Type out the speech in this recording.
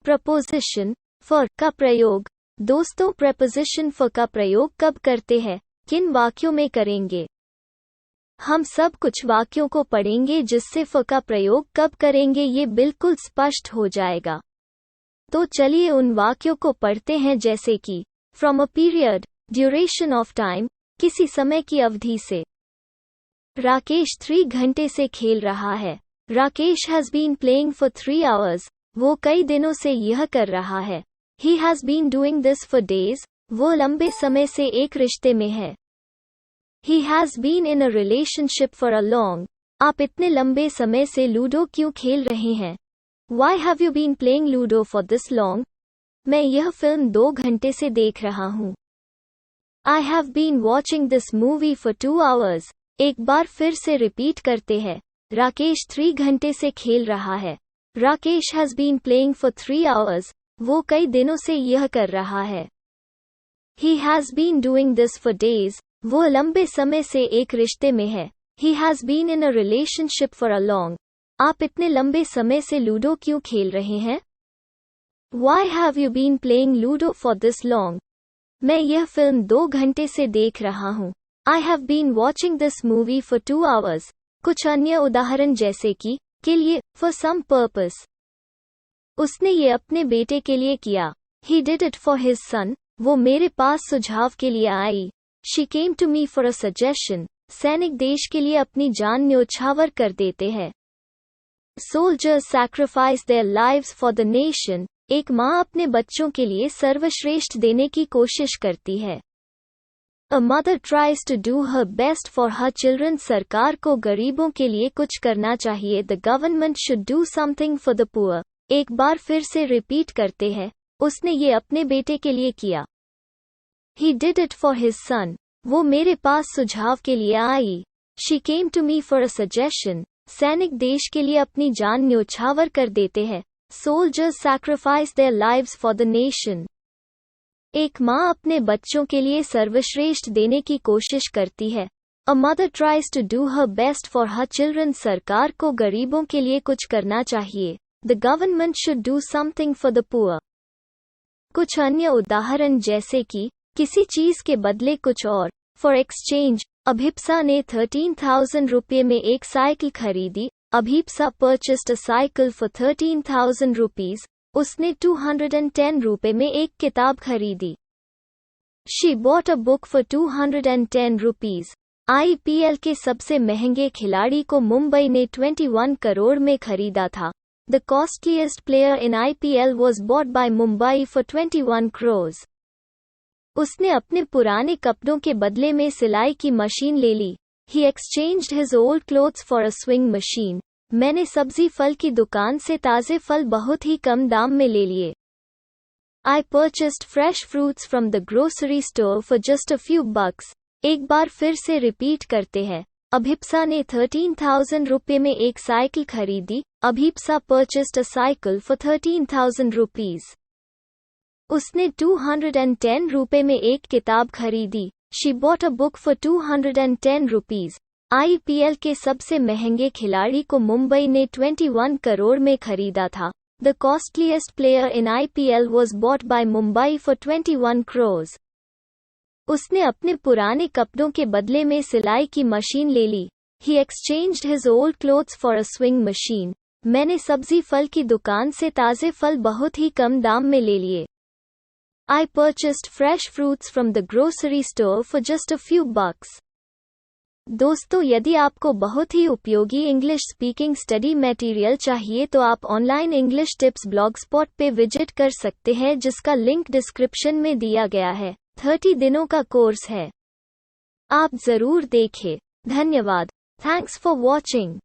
Preposition for का प्रयोग। दोस्तों, प्रपोजिशन फॉर का प्रयोग कब करते हैं, किन वाक्यों में करेंगे? हम सब कुछ वाक्यों को पढ़ेंगे जिससे फॉर का प्रयोग कब करेंगे ये बिल्कुल स्पष्ट हो जाएगा। तो चलिए उन वाक्यों को पढ़ते हैं, जैसे कि from a period, duration of time, किसी समय की अवधि से। राकेश 3 घंटे से खेल रहा है। Rakesh has been playing for 3 hours, वो कई दिनों से यह कर रहा है। He has been doing this for days, वो लंबे समय से एक रिश्ते में है। He has been in a relationship for a long, आप इतने लंबे समय से लूडो क्यों खेल रहे हैं? Why have you been playing ludo for this long, मैं यह फिल्म 2 घंटे से देख रहा हूँ। I have been watching this movie for 2 hours, एक बार फिर से रिपीट करते हैं। राकेश 3 घंटे से खेल रहा है। Rakesh has been playing for 3 hours, वो कई दिनों से यह कर रहा है। He has been doing this for days, वो लंबे समय से एक रिश्ते में है। He has been in a relationship for a long, आप इतने लंबे समय से लूडो क्यों खेल रहे हैं? Why have you been playing ludo for this long, मैं यह फिल्म 2 घंटे से देख रहा हूँ। I have been watching this movie for 2 hours. कुछ अन्य उदाहरण जैसे कि के लिए, फॉर सम पर्पस, उसने ये अपने बेटे के लिए किया। He did it for his son, वो मेरे पास सुझाव के लिए आई। She came to me for a suggestion, सैनिक देश के लिए अपनी जान न्योछावर कर देते हैं। Soldiers sacrifice their lives for the nation, एक माँ अपने बच्चों के लिए सर्वश्रेष्ठ देने की कोशिश करती है। A mother tries to do her best for her children, सरकार को गरीबों के लिए कुछ करना चाहिए। The government should do something for the poor, एक बार फिर से रिपीट करते हैं, उसने ये अपने बेटे के लिए किया। He did it for his son, वो मेरे पास सुझाव के लिए आई। She came to me for a suggestion, सैनिक देश के लिए अपनी जान न्योछावर कर देते हैं। Soldiers sacrifice their lives for the nation, एक माँ अपने बच्चों के लिए सर्वश्रेष्ठ देने की कोशिश करती है। A mother tries to do her best for her children, सरकार को गरीबों के लिए कुछ करना चाहिए। The government should do something for the poor। कुछ अन्य उदाहरण जैसे कि किसी चीज के बदले कुछ और। फॉर एक्सचेंज, अभिप्सा ने 13,000 रुपये में एक साइकिल खरीदी। Abhipsa purchased a cycle for 13,000 rupees, उसने 210 रुपये में एक किताब खरीदी। She bought a book for 210 rupees। IPL के सबसे महंगे खिलाड़ी को मुंबई ने 21 करोड़ में खरीदा था। The costliest player in IPL was bought by Mumbai for 21 crores। उसने अपने पुराने कपड़ों के बदले में सिलाई की मशीन ले ली। He exchanged his old clothes for a sewing machine। मैंने सब्जी फल की दुकान से ताज़े फल बहुत ही कम दाम में ले लिए। I purchased fresh fruits from the grocery store for just a few bucks। एक बार फिर से रिपीट करते हैं। अभिप्सा ने 13,000 रुपये में एक साइकिल खरीदी। अभिप्सा purchased a cycle for 13,000 rupees। उसने 210 रुपये में एक किताब खरीदी। She bought a book for 210 rupees। IPL के सबसे महंगे खिलाड़ी को मुंबई ने 21 करोड़ में खरीदा था। The costliest player in IPL was bought by Mumbai for 21 crores। उसने अपने पुराने कपड़ों के बदले में सिलाई की मशीन ले ली। He exchanged his old clothes for a sewing machine। मैंने सब्जी फल की दुकान से ताज़े फल बहुत ही कम दाम में ले लिए। I purchased fresh fruits from the grocery store for just a few bucks। दोस्तों, यदि आपको बहुत ही उपयोगी इंग्लिश स्पीकिंग स्टडी मटेरियल चाहिए तो आप ऑनलाइन इंग्लिश टिप्स ब्लॉगस्पॉट पे विजिट कर सकते हैं, जिसका लिंक डिस्क्रिप्शन में दिया गया है। 30 दिनों का कोर्स है, आप जरूर देखें। धन्यवाद। Thanks for watching.